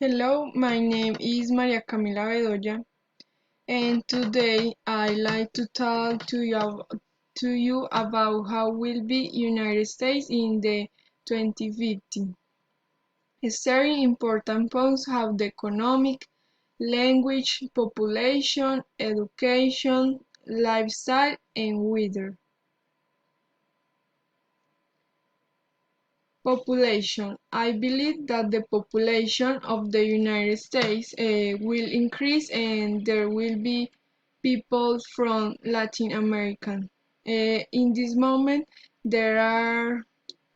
Hello, my name is Maria Camila Bedoya, and today I like to talk to you about how will be United States in the 2050. It's very important points how the economic, language, population, education, lifestyle, and weather. Population. I believe that the population of the United States will increase and there will be people from Latin America. In this moment, there are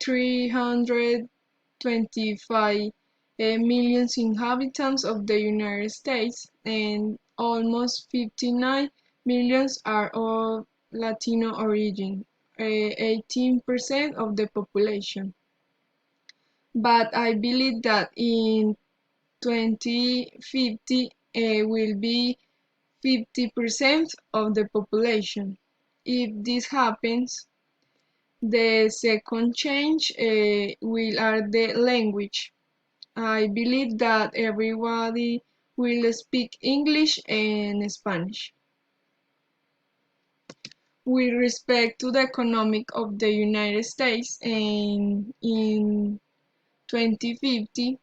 325 millions inhabitants of the United States and almost 59 millions are of Latino origin, 18% of the population. But I believe that in 2050 will be 50% of the population. If this happens, the second change will are the language. I believe that everybody will speak English and Spanish. With respect to the economic of the United States and in 2050,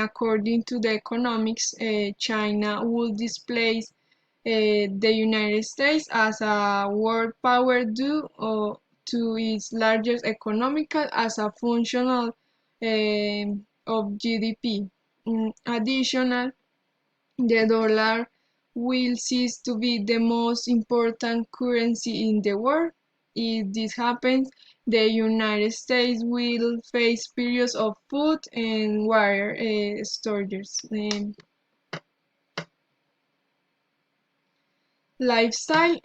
according to the economics, China will displace the United States as a world power due to its largest economical as a functional of GDP. Additional, the dollar will cease to be the most important currency in the world. If this happens, the United States will face periods of food and water shortages. Lifestyle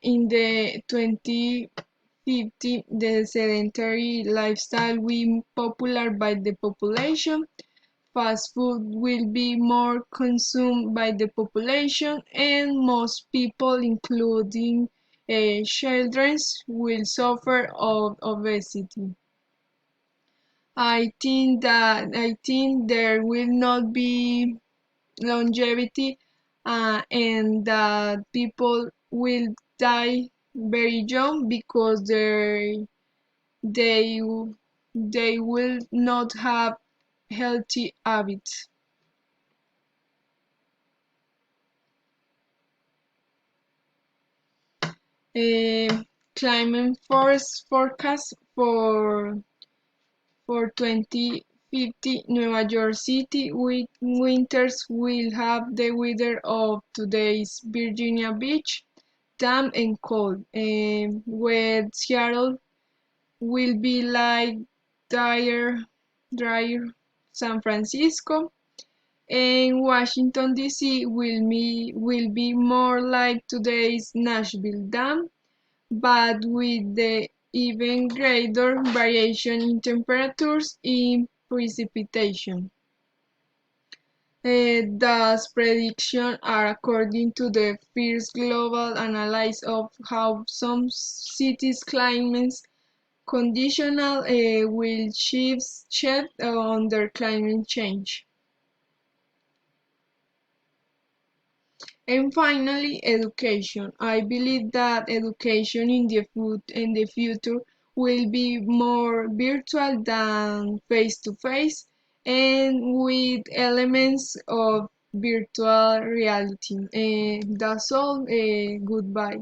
in the 2050, the sedentary lifestyle will be popular by the population. Fast food will be more consumed by the population, and most people, including children, will suffer of obesity. I think there will not be longevity and that people will die very young because they they will not have healthy habits. Uh, Climate force forecast for 2050, New York City winters will have the weather of today's Virginia Beach, damp and cold, where Seattle will be like drier San Francisco, and Washington DC will be more like today's Nashville Dam, but with the even greater variation in temperatures in precipitation. Thus, predictions are according to the first global analysis of how some cities' climates conditional will shift under climate change. And finally, education. I believe that education in the future will be more virtual than face to face and with elements of virtual reality. That's all. Goodbye.